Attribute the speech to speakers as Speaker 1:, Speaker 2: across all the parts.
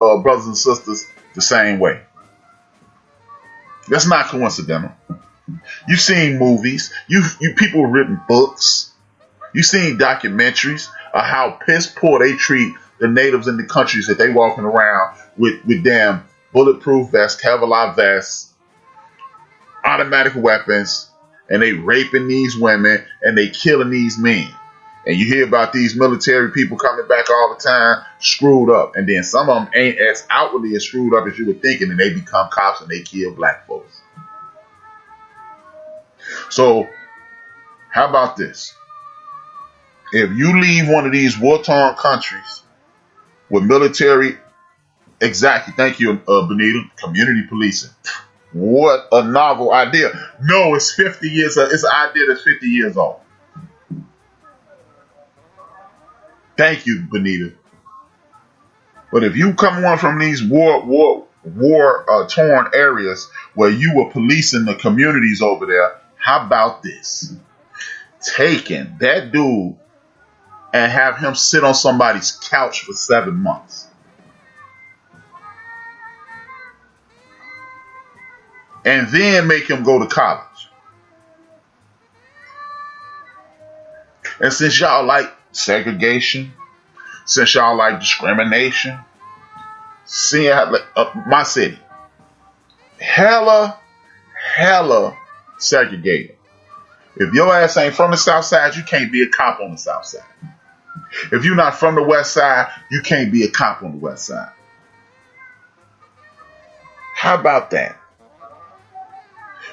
Speaker 1: brothers and sisters the same way. That's not coincidental. You've seen movies. You people have written books. You've seen documentaries of how piss poor they treat the natives in the countries that they walking around with damn bulletproof vests, Kevlar vests, automatic weapons, and they raping these women and they killing these men. And you hear about these military people coming back all the time, screwed up. And then some of them ain't as outwardly as screwed up as you were thinking, and they become cops and they kill black folks. So, how about this? If you leave one of these war-torn countries with military, exactly, thank you, Benita, community policing. What a novel idea. No, it's 50 years, it's an idea that's 50 years old. Thank you, Benita. But if you come on from these war torn areas where you were policing the communities over there, how about this? Taking that dude and have him sit on somebody's couch for 7 months. And then make him go to college. And since y'all like segregation, since y'all like discrimination, seeing how, my city, hella segregated. If your ass ain't from the South Side, you can't be a cop on the South Side. If you're not from the West Side, you can't be a cop on the West Side. How about that?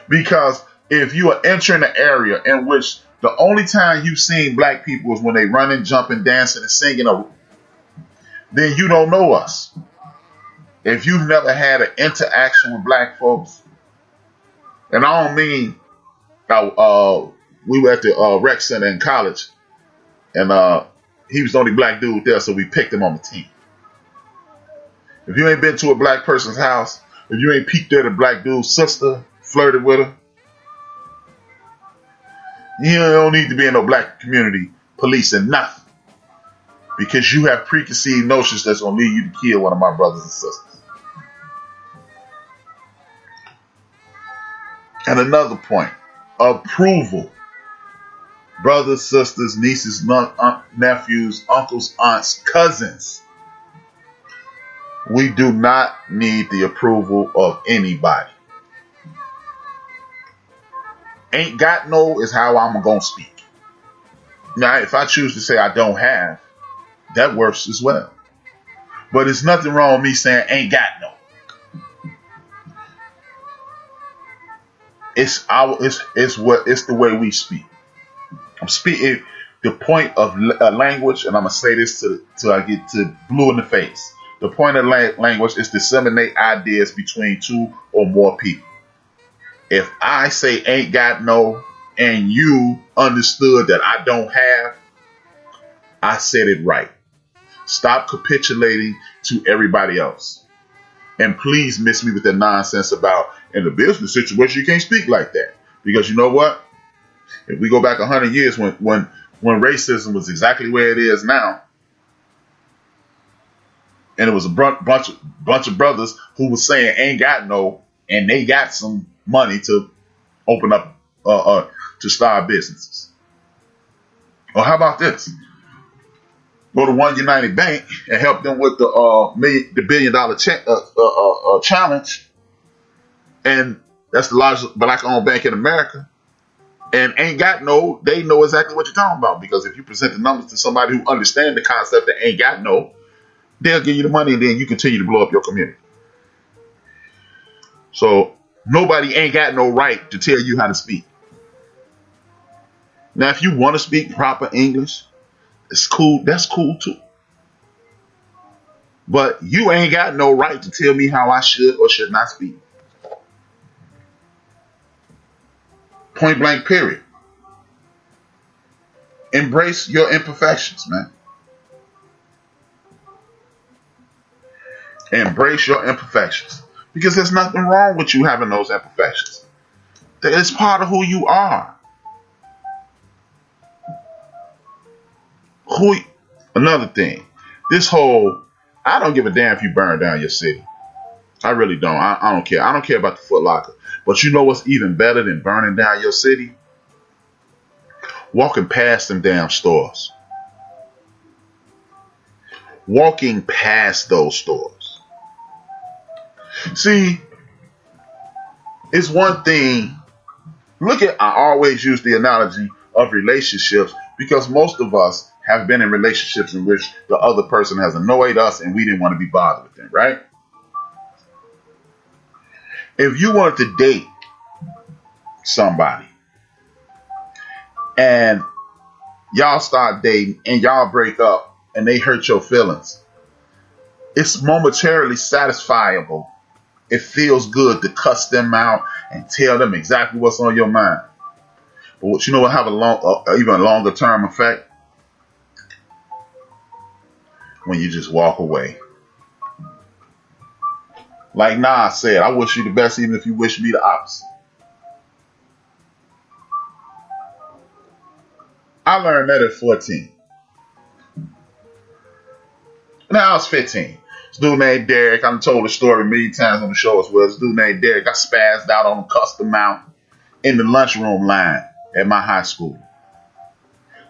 Speaker 1: Because if you are entering an area in which the only time you've seen black people is when they running, jumping, dancing, and singing, then you don't know us. If you've never had an interaction with black folks, and I don't mean, we were at the rec center in college, and he was the only black dude there, so we picked him on the team. If you ain't been to a black person's house, if you ain't peeked at a black dude's sister, flirted with her, you don't need to be in no black community policing nothing. Because you have preconceived notions that's going to lead you to kill one of my brothers and sisters. And another point, approval. Brothers, sisters, nieces, nephews, uncles, aunts, cousins. We do not need the approval of anybody. Ain't got no is how I'm going to speak. Now, if I choose to say I don't have, that works as well. But there's nothing wrong with me saying ain't got no. It's the way we speak. I'm speaking the point of language, and I'm gonna say this till I get to blue in the face. The point of language is to disseminate ideas between two or more people. If I say ain't got no, and you understood that I don't have, I said it right. Stop capitulating to everybody else. And please miss me with that nonsense about in the business situation, you can't speak like that. Because you know what? If we go back 100 years when racism was exactly where it is now, and it was a bunch of brothers who was saying ain't got no, and they got some money to open up, to start businesses. Or how about this? Go to One United Bank and help them with the $1 billion challenge, and that's the largest black-owned bank in America. And ain't got no, they know exactly what you're talking about, because if you present the numbers to somebody who understands the concept that ain't got no, they'll give you the money, and then you continue to blow up your community. So nobody ain't got no right to tell you how to speak. Now, if you want to speak proper English, it's cool. That's cool too. But you ain't got no right to tell me how I should or should not speak. Point blank, period. Embrace your imperfections, man. Embrace your imperfections. Because there's nothing wrong with you having those imperfections. It's part of who you are. Another thing, this whole I don't give a damn if you burn down your city. I really don't. I don't care. I don't care about the Foot Locker. But you know what's even better than burning down your city? Walking past them damn stores. Walking past those stores. See, it's one thing. I always use the analogy of relationships because most of us have been in relationships in which the other person has annoyed us and we didn't want to be bothered with them, right? If you wanted to date somebody and y'all start dating and y'all break up and they hurt your feelings, it's momentarily satisfiable. It feels good to cuss them out and tell them exactly what's on your mind. But what you know will have even longer term effect? When you just walk away. Like Nas said, I wish you the best even if you wish me the opposite. I learned that at 14. Now I was 15. This dude named Derek, I've told the story many times on the show as well. This dude named Derek got spazzed out on a custom mount in the lunchroom line at my high school.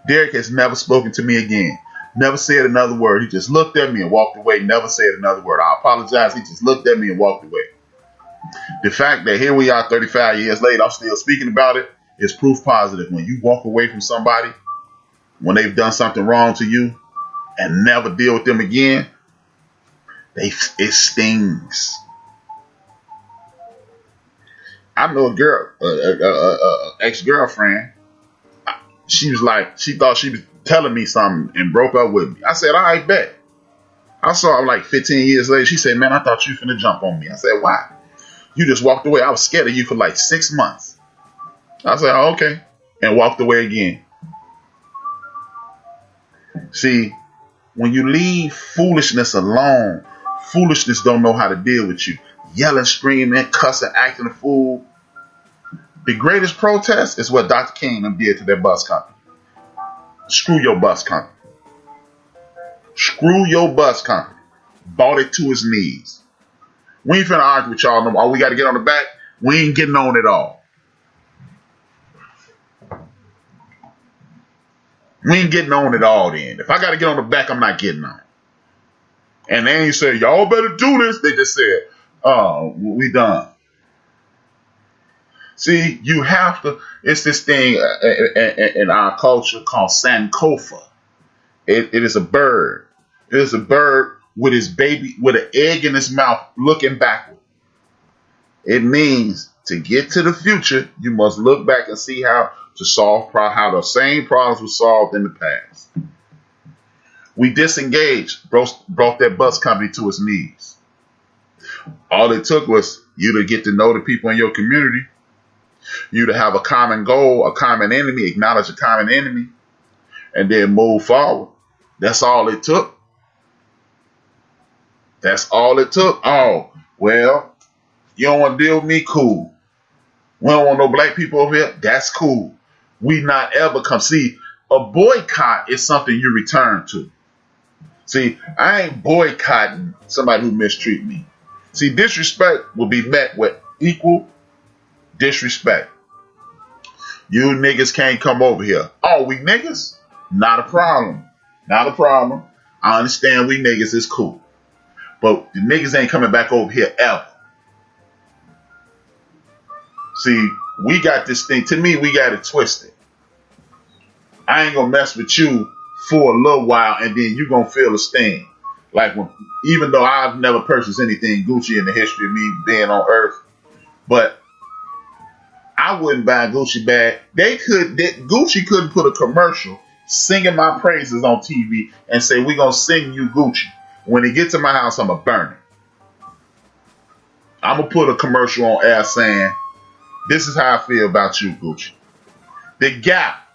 Speaker 1: Derek has never spoken to me again. Never said another word. He just looked at me and walked away. Never said another word. I apologize. He just looked at me and walked away. The fact that here we are 35 years later, I'm still speaking about it, is proof positive. When you walk away from somebody, when they've done something wrong to you and never deal with them again, it stings. I know a girl, ex-girlfriend. She was like, she thought she was telling me something and broke up with me. I said, all right, bet. I saw her like 15 years later. She said, man, I thought you were finna jump on me. I said, why? You just walked away. I was scared of you for like 6 months. I said, oh, okay. And walked away again. See, when you leave foolishness alone, foolishness don't know how to deal with you. Yelling, screaming, cussing, acting a fool. The greatest protest is what Dr. King did to their bus company. Screw your bus company. Screw your bus company. Bought it to his knees. We ain't finna argue with y'all no more. We got to get on the back. We ain't getting on at all. We ain't getting on at all then. If I got to get on the back, I'm not getting on. And they ain't said, y'all better do this. They just said, oh, we done. See, you have to, it's this thing in our culture called Sankofa. It is a bird. It is a bird with his baby, with an egg in his mouth looking backward. It means to get to the future, you must look back and see how to solve how the same problems were solved in the past. We disengaged, brought that bus company to its knees. All it took was you to get to know the people in your community, you to have a common goal, a common enemy, acknowledge a common enemy, and then move forward. That's all it took. That's all it took. Oh, well, you don't want to deal with me? Cool. We don't want no black people over here? That's cool. We not ever come. See, a boycott is something you return to. See, I ain't boycotting somebody who mistreat me. See, disrespect will be met with equal disrespect. You niggas can't come over here. Oh, we niggas? Not a problem. Not a problem. I understand we niggas is cool. But the niggas ain't coming back over here ever. See, we got this thing. To me, we got it twisted. I ain't gonna mess with you for a little while and then you gonna feel the sting. Like, even though I've never purchased anything Gucci in the history of me being on earth, but I wouldn't buy a Gucci bag. Gucci couldn't put a commercial singing my praises on TV and say, we're gonna sing you Gucci. When it gets to my house, I'm gonna burn it. I'm gonna put a commercial on air saying, this is how I feel about you, Gucci. The Gap,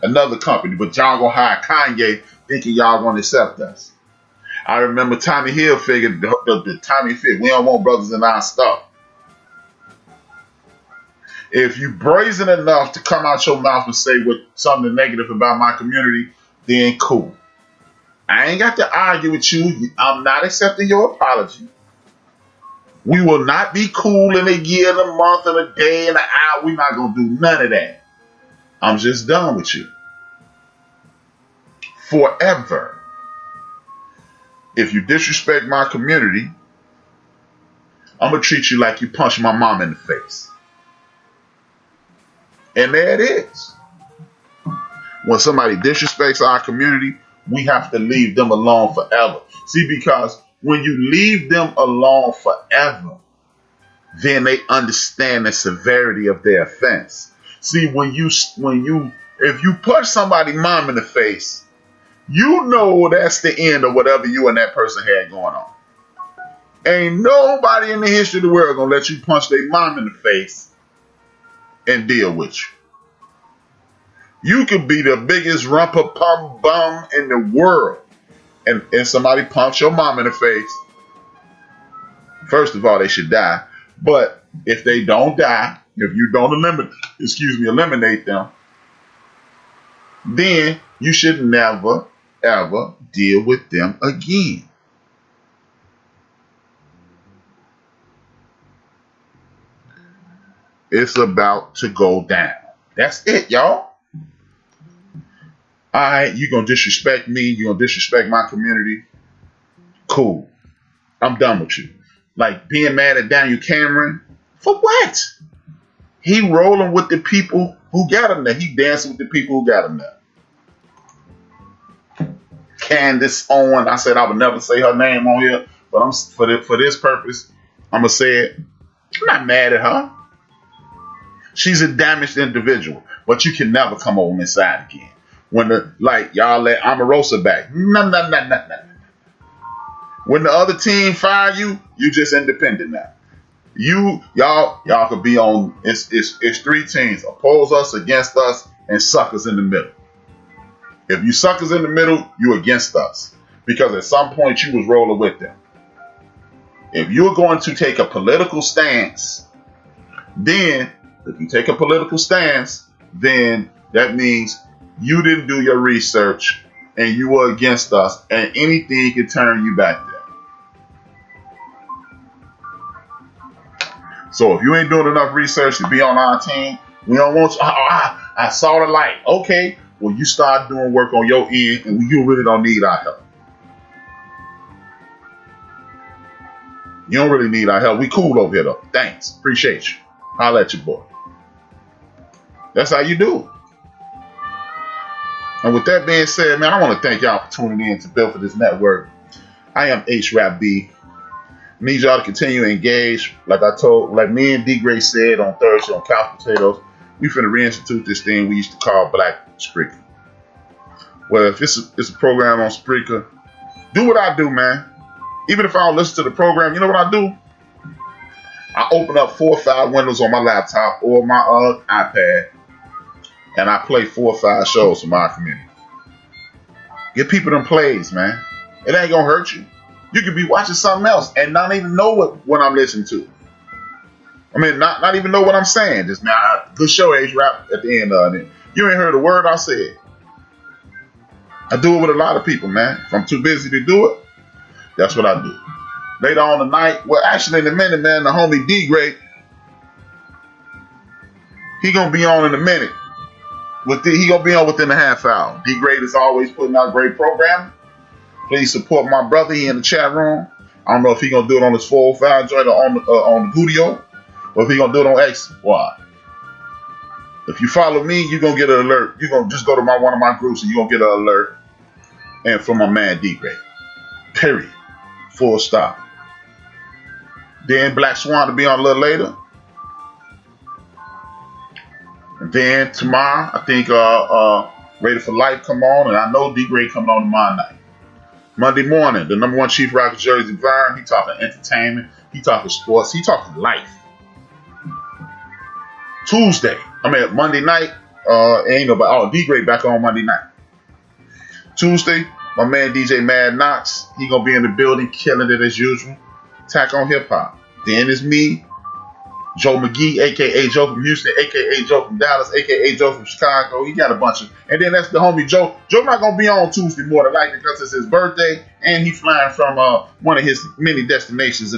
Speaker 1: another company, but y'all gonna hire Kanye thinking y'all gonna accept us. I remember Tommy Hill figured the Tommy figured we don't want brothers in our stuff. If you brazen enough to come out your mouth and say something negative about my community, then cool. I ain't got to argue with you. I'm not accepting your apology. We will not be cool in a year, in a month, in a day, in an hour. We're not going to do none of that. I'm just done with you. Forever. If you disrespect my community, I'm going to treat you like you punched my mom in the face. And there it is. When somebody disrespects our community, we have to leave them alone forever. See, because when you leave them alone forever, then they understand the severity of their offense. See, if you punch somebody's mom in the face, you know that's the end of whatever you and that person had going on. Ain't nobody in the history of the world gonna let you punch their mom in the face and deal with you. You could be the biggest rumpa pum bum in the world, and somebody punch your mom in the face. First of all, they should die. But if they don't die, if you don't eliminate them, then you should never, ever deal with them again. It's about to go down. That's it, y'all. All right, you're going to disrespect me. You're going to disrespect my community. Cool. I'm done with you. Like being mad at Daniel Cameron. For what? He rolling with the people who got him there. He dancing with the people who got him there. Candace Owen. I said I would never say her name on here, but I'm for this purpose, I'm going to say it. I'm not mad at her. She's a damaged individual, but you can never come over inside again. When y'all let Omarosa back. No. When the other team fire you, you just independent now. Y'all could be on. It's three teams: oppose us, against us, and suckers in the middle. If you suckers in the middle, you against us because at some point you was rolling with them. If you're going to take a political stance, then that means you didn't do your research and you were against us, and anything can turn you back there. So if you ain't doing enough research to be on our team, we don't want you. I saw the light. Okay, well, you start doing work on your end, and you really don't need our help. You don't really need our help. We cool over here, though. Thanks. Appreciate you. Holla at your boy. That's how you do it. And with that being said, man, I want to thank y'all for tuning in to Build for This Network. I am HRap B. Need y'all to continue to engage. Like me and D Gray said on Thursday on Couch Potatoes, we finna reinstitute this thing we used to call Black Spreaker. Well, if it's a program on Spreaker, do what I do, man. Even if I don't listen to the program, you know what I do? I open up 4 or 5 windows on my laptop or my iPad, and I play 4 or 5 shows from my community. Get people them plays, man. It ain't gonna hurt you. You could be watching something else and not even know what I'm listening to. I mean, not even know what I'm saying. Just now, good show, HRap at the end of it. You ain't heard a word I said. I do it with a lot of people, man. If I'm too busy to do it, that's what I do. Later on tonight, well, actually in a minute, man, the homie D Gray, he gonna be on in a minute. He gonna be on within a half hour. D Gray is always putting out great programming. Please support my brother. He in the chat room. I don't know if he gonna do it on his 405 joint or on the Gudio, or if he gonna do it on X. Why? If you follow me, you gonna get an alert. You gonna just go to one of my groups and you gonna get an alert. And from my man D Gray. Period. Full stop. Then Black Swan to be on a little later. And then tomorrow, I think Ready for Life come on, and I know D Gray coming on tomorrow night. Monday morning, the #1 Chief Rocker Jersey Vern, he talking entertainment, he talking sports, he talking life. Monday night, ain't nobody. D Gray back on Monday night. Tuesday, my man DJ Mad Knox, he gonna be in the building, killing it as usual. Tack on hip hop. Then it's me, Joe McGee, aka Joe from Houston, aka Joe from Dallas, aka Joe from Chicago. He got a bunch of, and then that's the homie Joe. Joe not gonna be on Tuesday more than likely because it's his birthday, and he flying from one of his many destinations.